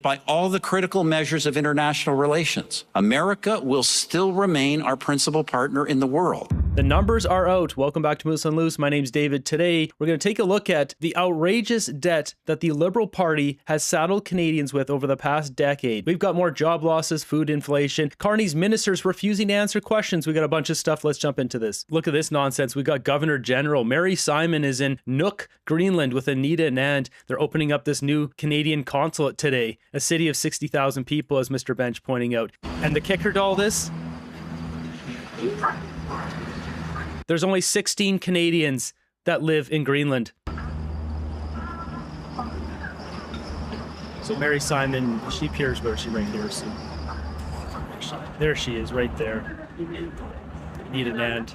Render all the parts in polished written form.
by all the critical measures of international relations. America will still remain our principal partner in the world. The numbers are out. Welcome back to Moose on Loose. My name's David. Today, we're going to take a look at the outrageous debt that the Liberal Party has saddled Canadians with over the past decade. We've got more job losses, food inflation, Carney's ministers refusing to answer questions. We got a bunch of stuff. Let's jump into this. Look at this nonsense. We got Governor General Mary Simon is in Nuuk, Greenland with Anita and they're opening up this new Canadian consulate today. A city of 60,000 people, as Mr. Bench pointing out. And the kicker to all this? There's only 16 Canadians that live in Greenland. So Mary Simon, she appears where she right here. So there she is, right there. Anita and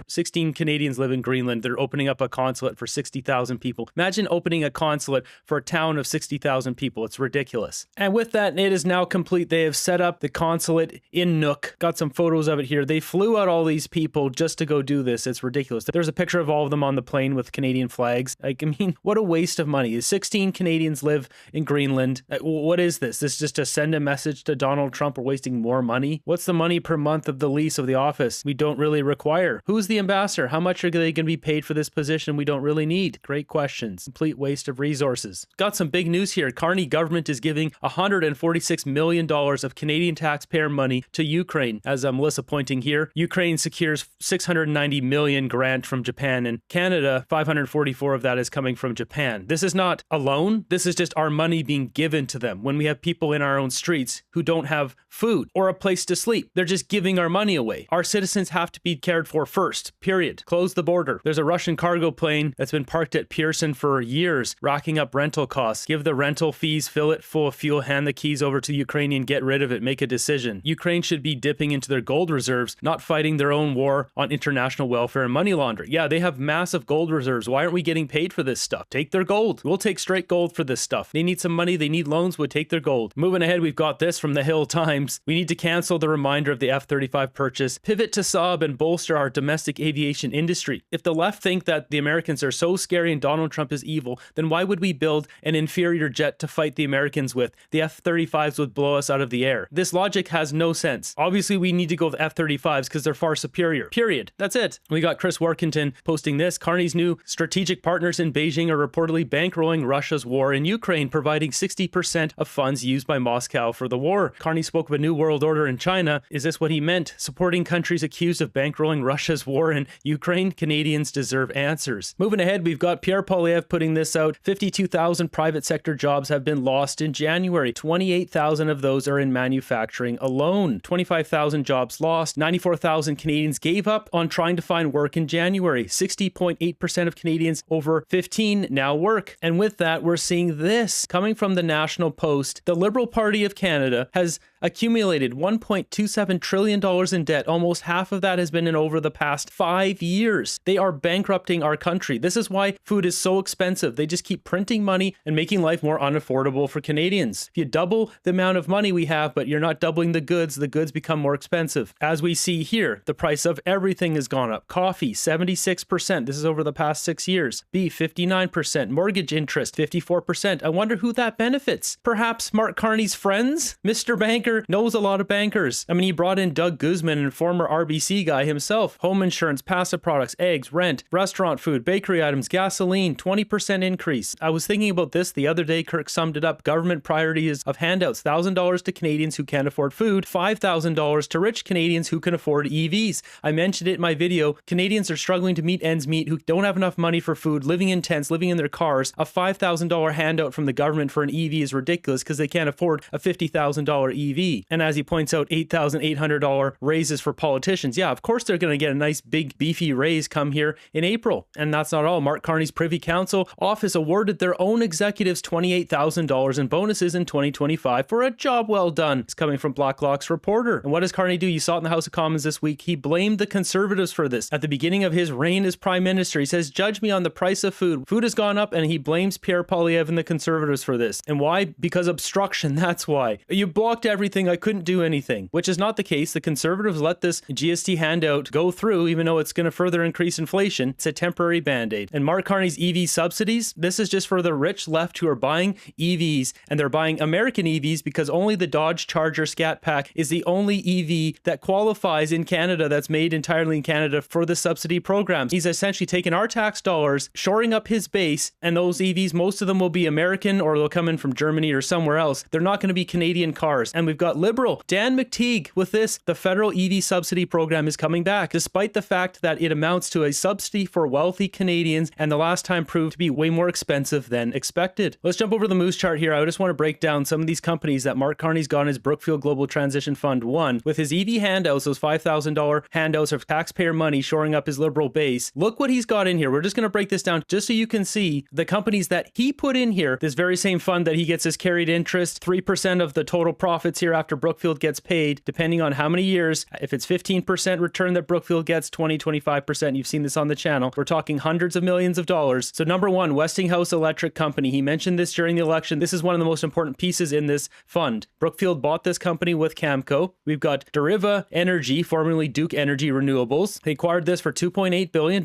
16 Canadians live in Greenland. They're opening up a consulate for 60,000 people. Imagine opening a consulate for a town of 60,000 people. It's ridiculous. And with that, it is now complete. They have set up the consulate in Nuuk. Got some photos of it here. They flew out all these people just to go do this. It's ridiculous. There's a picture of all of them on the plane with Canadian flags. Like, I mean, what a waste of money. 16 Canadians live in Greenland. What is this? This is just to send a message to Donald Trump we're wasting more money? What's the money per month of the lease of the office we don't really require? Who's the ambassador? How much are they going to be paid for this position we don't really need? Great questions. Complete waste of resources. Got some big news here. Carney government is giving $146 million of Canadian taxpayer money to Ukraine. As Melissa pointing here, Ukraine secures $690 million grant from Japan, and Canada, 544 of that is coming from Japan. This is not a loan. This is just our money being given to them when we have people in our own streets who don't have food or a place to sleep. They're just giving our money away. Our citizens have to be cared for first, period. Close the border. There's a Russian cargo plane that's been parked at Pearson for years, racking up rental costs. Give the rental fees, fill it full of fuel, hand the keys over to Ukrainian, get rid of it, make a decision. Ukraine should be dipping into their gold reserves, not fighting their own war on international welfare and money laundering. Yeah, they have massive gold reserves. Why aren't we getting paid for this stuff? Take their gold. We'll take straight gold for this stuff. They need some money. They need loans. We'll take their gold. Moving ahead, we've got this from the Hill Times. We need to cancel the reminder of the F-35 purchase, pivot to Saab, and bolster our domestic aviation industry. If the left think that the Americans are so scary and Donald Trump is evil, then why would we build an inferior jet to fight the Americans with? The F-35s would blow us out of the air. This logic has no sense. Obviously, we need to go with F-35s because they're far superior. Period. That's it. We got Chris Workington posting this. Carney's new strategic partners in Beijing are reportedly bankrolling Russia's war in Ukraine, providing 60% of funds used by Moscow for the war. Carney spoke of a new world order in China. Is this what he meant? Supporting countries accused of bankrolling Russia's war in Ukraine? Canadians deserve answers. Moving ahead, we've got Pierre Poilievre putting this out. 52,000 private sector jobs have been lost in January. 28,000 of those are in manufacturing alone. 25,000 jobs lost. 94,000 Canadians gave up on trying to find work in January. 60.8% of Canadians over 15 now work. And with that, we're seeing this coming from the National Post. The Liberal Party of Canada has accumulated $1.27 trillion in debt. Almost half of that has been in over the past 5 years. They are bankrupting our country. This is why food is so expensive. They just keep printing money and making life more unaffordable for Canadians. If you double the amount of money we have, but you're not doubling the goods become more expensive. As we see here, the price of everything has gone up. Coffee, 76%. This is over the past 6 years. Beef, 59%. Mortgage interest, 54%. I wonder who that benefits. Perhaps Mark Carney's friends? Mr. Banker knows a lot of bankers. I mean, he brought in Doug Guzman, and former RBC guy himself. Home insurance, passive products, eggs, rent, restaurant food, bakery items, gasoline, 20% increase. I was thinking about this the other day. Kirk summed it up. Government priorities of handouts, $1,000 to Canadians who can't afford food, $5,000 to rich Canadians who can afford EVs. I mentioned it in my video. Canadians are struggling to meet ends meet, who don't have enough money for food, living in tents, living in their cars. A $5,000 handout from the government for an EV is ridiculous because they can't afford a $50,000 EV. And as he points out, $8,800 raises for politicians. Yeah, of course they're going to get a nice big beefy raise come here in April. And that's not all. Mark Carney's Privy Council office awarded their own executives $28,000 in bonuses in 2025 for a job well done. It's coming from Blacklock's reporter. And what does Carney do? You saw it in the House of Commons this week. He blamed the Conservatives for this. At the beginning of his reign as Prime Minister, he says, judge me on the price of food. Food has gone up, and he blames Pierre Poilievre and the Conservatives for this. And why? Because obstruction. That's why. You blocked everything everything, I couldn't do anything, which is not the case. The Conservatives let this GST handout go through, even though it's going to further increase inflation. It's a temporary band-aid. And Mark Carney's EV subsidies, this is just for the rich left who are buying EVs, and they're buying American EVs because only the Dodge Charger Scat Pack is the only EV that qualifies in Canada, that's made entirely in Canada for the subsidy programs. He's essentially taken our tax dollars, shoring up his base, and those EVs, most of them will be American or they'll come in from Germany or somewhere else. They're not going to be Canadian cars. And we've got Liberal Dan McTeague with this. The federal EV subsidy program is coming back, despite the fact that it amounts to a subsidy for wealthy Canadians, and the last time proved to be way more expensive than expected. Let's jump over to the Moose chart here. I just want to break down some of these companies that Mark Carney's got in his Brookfield Global Transition Fund 1. With his EV handouts, those $5,000 handouts of taxpayer money shoring up his Liberal base. Look what he's got in here. We're just going to break this down just so you can see the companies that he put in here. This very same fund that he gets his carried interest, 3% of the total profits here after Brookfield gets paid, depending on how many years. If it's 15% return that Brookfield gets, 20-25%. You've seen this on the channel. We're talking hundreds of millions of dollars. So number one, Westinghouse Electric Company. He mentioned this during the election. This is one of the most important pieces in this fund. Brookfield bought this company with Camco. We've got Deriva Energy, formerly Duke Energy Renewables. They acquired this for $2.8 billion.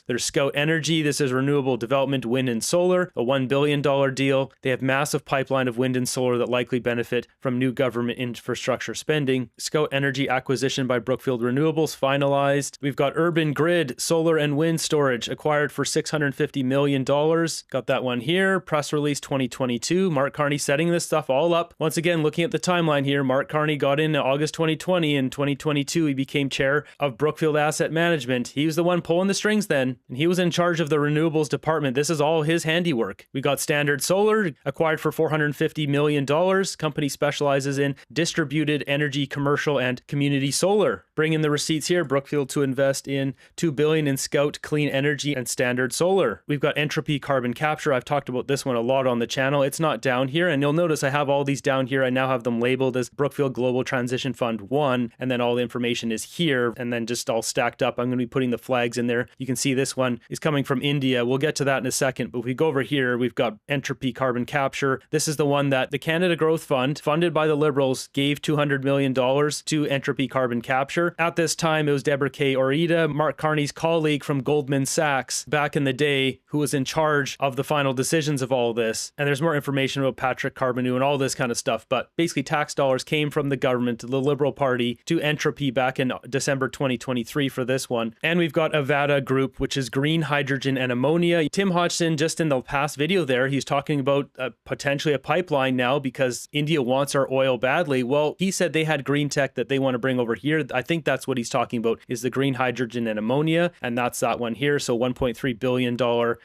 There's Scout Energy. This is renewable development, wind and solar, a $1 billion deal. They have massive pipeline of wind and solar that likely benefit from new government infrastructure spending. Scout Energy acquisition by Brookfield Renewables finalized. We've got Urban Grid, solar and wind storage, acquired for $650 million. Got that one here. Press release 2022. Mark Carney setting this stuff all up. Once again, looking at the timeline here, Mark Carney got in August 2020. In 2022, he became chair of Brookfield Asset Management. He was the one pulling the strings then, and he was in charge of the renewables department. This is all his handiwork. We got Standard Solar, acquired for $450 million. Company specializes in distributed energy, commercial, and community solar. Bring in the receipts here. Brookfield to invest in $2 billion in Scout Clean Energy and Standard Solar. We've got Entropy Carbon Capture. I've talked about this one a lot on the channel. It's not down here, and you'll notice I have all these down here. I now have them labeled as Brookfield Global Transition Fund 1, and then all the information is here, and then just all stacked up. I'm going to be putting the flags in there. You can see this one is coming from India. We'll get to that in a second, but if we go over here, we've got Entropy Carbon Capture. This is the one that the Canada Growth Fund, funded by the Liberals, gave $200 million to Entropy Carbon Capture. At this time, it was Deborah K. Orita, Mark Carney's colleague from Goldman Sachs back in the day, who was in charge of the final decisions of all this. And there's more information about Patrick Carbonieu and all this kind of stuff. But basically, tax dollars came from the government to the Liberal Party to Entropy back in December 2023 for this one. And we've got Avada Group, which is green hydrogen and ammonia. Tim Hodgson, just in the past video there, he's talking about potentially a pipeline now because India wants our oil badly. Well, he said they had green tech that they want to bring over here. I think that's what he's talking about, is the green hydrogen and ammonia. And that's that one here. So $1.3 billion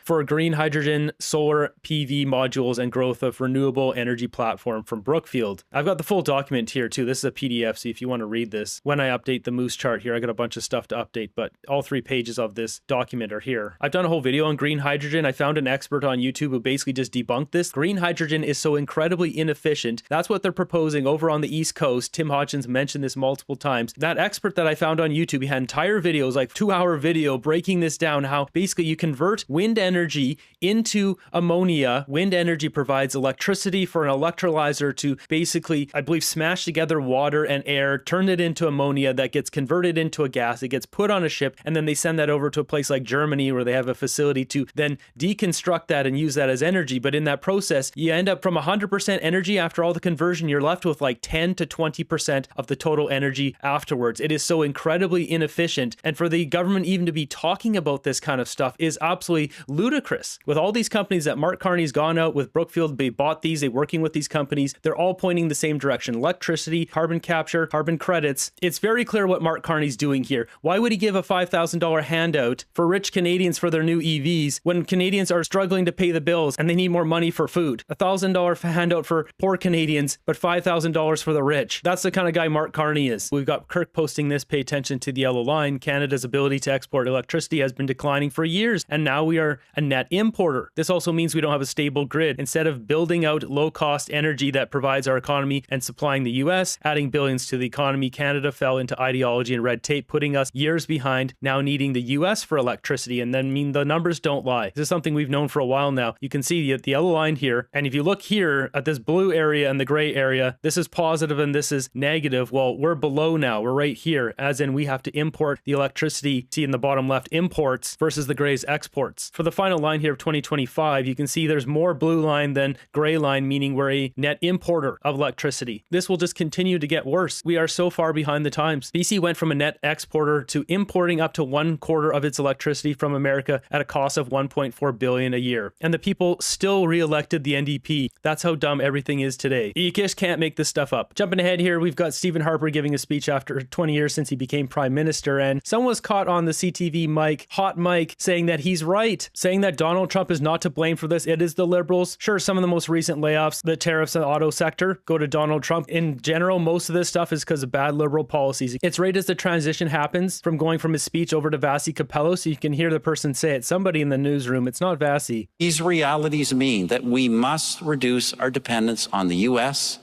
for green hydrogen, solar PV modules, and growth of renewable energy platform from Brookfield. I've got the full document here too. This is a PDF, so if you want to read this, when I update the Moose chart here, I got a bunch of stuff to update, but all 3 pages of this document are here. I've done a whole video on green hydrogen. I found an expert on YouTube who basically just debunked this. Green hydrogen is so incredibly inefficient. That's what they're proposing over on the East Coast. Tim Hodgins mentioned this multiple times. That expert that I found on YouTube, he had entire videos, like 2-hour video, breaking this down, how basically you convert wind energy into ammonia. Wind energy provides electricity for an electrolyzer to basically, I believe, smash together water and air, turn it into ammonia that gets converted into a gas. It gets put on a ship, and then they send that over to a place like Germany where they have a facility to then deconstruct that and use that as energy. But in that process, you end up from 100% energy after all the conversion, you're left with like 10 to 20% of the total energy afterwards. It is so incredibly inefficient. And for the government even to be talking about this kind of stuff is absolutely ludicrous. With all these companies that Mark Carney's gone out with, Brookfield, they bought these, they're working with these companies, they're all pointing the same direction. Electricity, carbon capture, carbon credits. It's very clear what Mark Carney's doing here. Why would he give a $5,000 handout for rich Canadians for their new EVs when Canadians are struggling to pay the bills and they need more money for food? $1,000 handout for poor Canadians, but $5,000 for the rich. That's the kind of guy Mark Carney is. We've got Kirk posting this, pay attention to the yellow line. Canada's ability to export electricity has been declining for years, and now we are a net importer. This also means we don't have a stable grid. Instead of building out low-cost energy that provides our economy and supplying the US, adding billions to the economy, Canada fell into ideology and red tape, putting us years behind, now needing the US for electricity. And then, the numbers don't lie. This is something we've known for a while now. You can see the yellow line here, and if you look here at this blue area and the gray area, this is is positive and this is negative. Well, we're below now. We're right here, as in we have to import the electricity. See in the bottom left, imports versus the gray's exports. For the final line here of 2025, you can see there's more blue line than gray line, meaning we're a net importer of electricity. This will just continue to get worse. We are so far behind the times. BC went from a net exporter to importing up to 1/4 of its electricity from America at a cost of $1.4 billion a year. And the people still re-elected the NDP. That's how dumb everything is today. You just can't make this stuff up. Jumping ahead here, we've got Stephen Harper giving a speech after 20 years since he became prime minister, and someone was caught on the CTV mic, hot mic, saying that he's right, saying that Donald Trump is not to blame for this. It is the Liberals. Sure, some of the most recent layoffs, the tariffs in the auto sector, go to Donald Trump. In general, most of this stuff is because of bad Liberal policies. It's right as the transition happens from going from his speech over to Vasi Capello, so you can hear the person say it. Somebody in the newsroom, it's not Vasi. These realities mean that we must reduce our dependence on the U.S.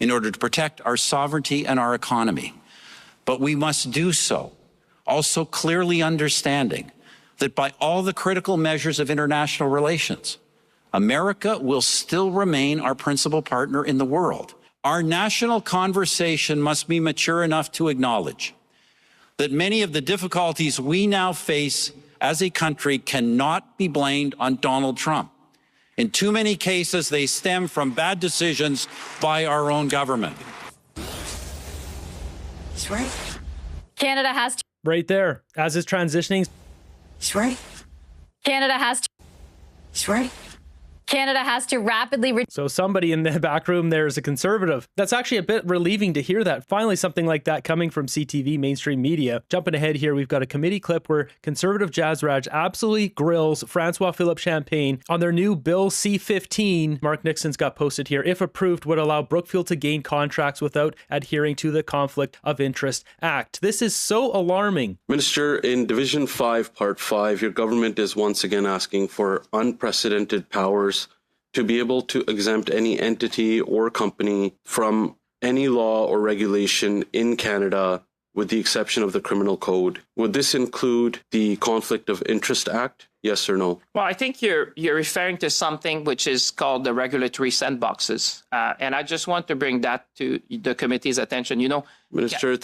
in order to protect our sovereignty and our economy. But we must do so also clearly understanding that by all the critical measures of international relations, America will still remain our principal partner in the world. Our national conversation must be mature enough to acknowledge that many of the difficulties we now face as a country cannot be blamed on Donald Trump. In too many cases, they stem from bad decisions by our own government. He's right. Canada has to. Right there, as is transitioning. He's right. Canada has to. He's right. Canada has to rapidly. So somebody in the back room there is a conservative. That's actually a bit relieving to hear that. Finally, something like that coming from CTV, mainstream media. Jumping ahead here, we've got a committee clip where conservative Jazz Raj absolutely grills Francois Philippe Champagne on their new Bill C-15. Mark Nixon's got posted here. If approved, would allow Brookfield to gain contracts without adhering to the Conflict of Interest Act. This is so alarming. Minister, in Division 5, Part 5, your government is once again asking for unprecedented powers to be able to exempt any entity or company from any law or regulation in Canada, with the exception of the Criminal Code. Would this include the Conflict of Interest Act? Yes or no? Well, I think you're referring to something which is called the regulatory sandboxes, and I just want to bring that to the committee's attention. You know, Minister,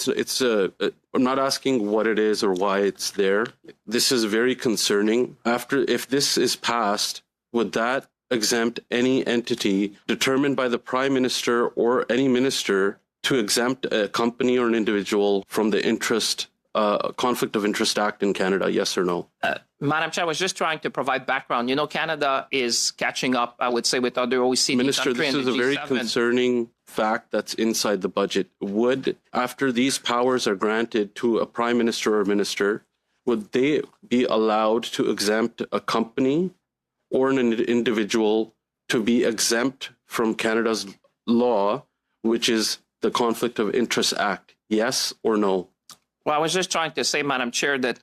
I'm not asking what it is or why it's there. This is very concerning. If this is passed, would that exempt any entity determined by the Prime Minister or any minister to exempt a company or an individual from the Conflict of Interest Act in Canada? Yes or no? Madam Chair, I was just trying to provide background. You know, Canada is catching up, I would say, with other OECD Minister, countries. this is a very concerning fact that's inside the budget. Would, after these powers are granted to a Prime Minister or minister, would they be allowed to exempt a company or an individual to be exempt from Canada's law, which is the Conflict of Interest Act? Yes or no? Well, I was just trying to say, Madam Chair, that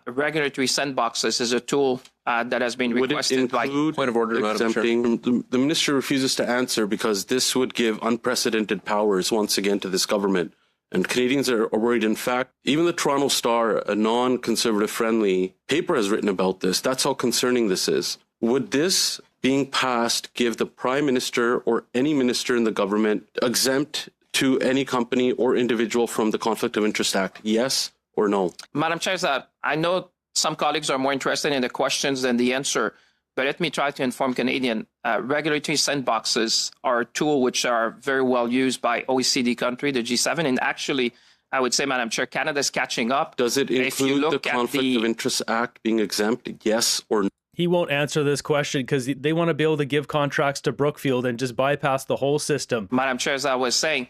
regulatory sandboxes is a tool that has been requested by... Point of order, Madam Chair. The minister refuses to answer because this would give unprecedented powers once again to this government. And Canadians are worried. In fact, even the Toronto Star, a non-conservative friendly paper, has written about this. That's how concerning this is. Would this being passed give the Prime Minister or any minister in the government exempt to any company or individual from the Conflict of Interest Act? Yes or no? Madam Chair, I know some colleagues are more interested in the questions than the answer, but let me try to inform Canadian. Regulatory sandboxes are a tool which are very well used by OECD country, the G7, and actually, I would say, Madam Chair, Canada is catching up. Does it include the Conflict of Interest Act being exempt? Yes or no? He won't answer this question because they want to be able to give contracts to Brookfield and just bypass the whole system. Madam Chair, as I was saying,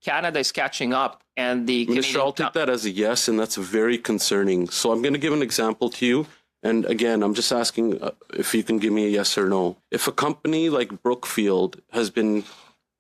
Canada is catching up, and the Minister, I'll take that as a yes, and that's very concerning. So I'm going to give an example to you. And again, I'm just asking if you can give me a yes or no. If a company like Brookfield has been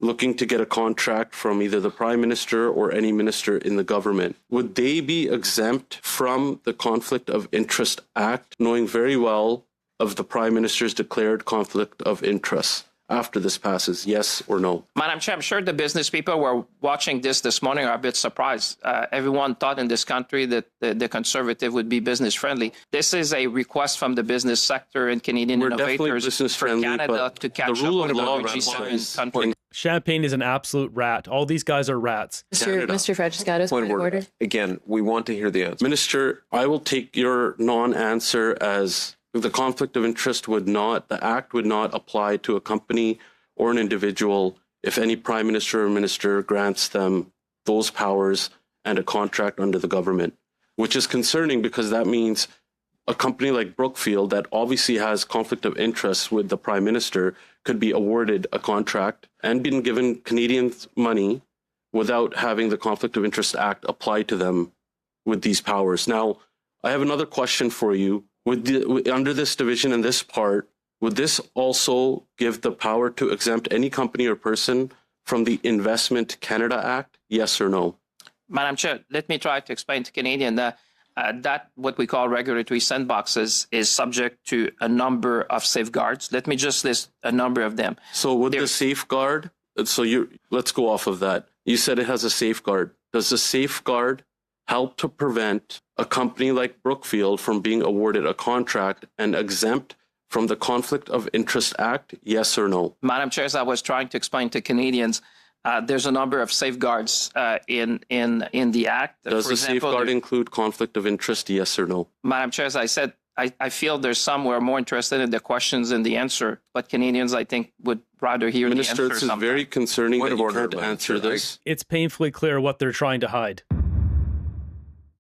looking to get a contract from either the Prime Minister or any minister in the government, would they be exempt from the Conflict of Interest Act, knowing very well of the Prime Minister's declared conflict of interest after this passes? Yes or no? Madam Chair, I'm sure the business people who are watching this morning are a bit surprised. Everyone thought in this country that the Conservative would be business friendly. This is a request from the business sector and Canadian innovators for Canada to catch up with other G7 countries. Champagne is an absolute rat. All these guys are rats. Mr. Francescato, point of order. Again, we want to hear the answer. Minister, I will take your non-answer as the conflict of interest the act would not apply to a company or an individual if any prime minister or minister grants them those powers and a contract under the government, which is concerning because that means a company like Brookfield that obviously has conflict of interest with the prime minister could be awarded a contract and been given Canadian money without having the Conflict of Interest Act apply to them with these powers. Now, I have another question for you. Under this division and this part, would this also give the power to exempt any company or person from the Investment Canada Act? Yes or no? Madam Chair, let me try to explain to Canadian that what we call regulatory sandboxes is subject to a number of safeguards. Let me just list a number of them. So would the safeguard, let's go off of that. You said it has a safeguard. Does the safeguard help to prevent a company like Brookfield from being awarded a contract and exempt from the Conflict of Interest Act? Yes or no? Madam Chair, as I was trying to explain to Canadians, there's a number of safeguards in the Act. Does the safeguard include conflict of interest? Yes or no? Madam Chair, as I said, I feel there's some who are more interested in the questions than the answer, but Canadians, I think, would rather hear Minister, the answer. Minister, this is very concerning that you can't answer this. It's painfully clear what they're trying to hide.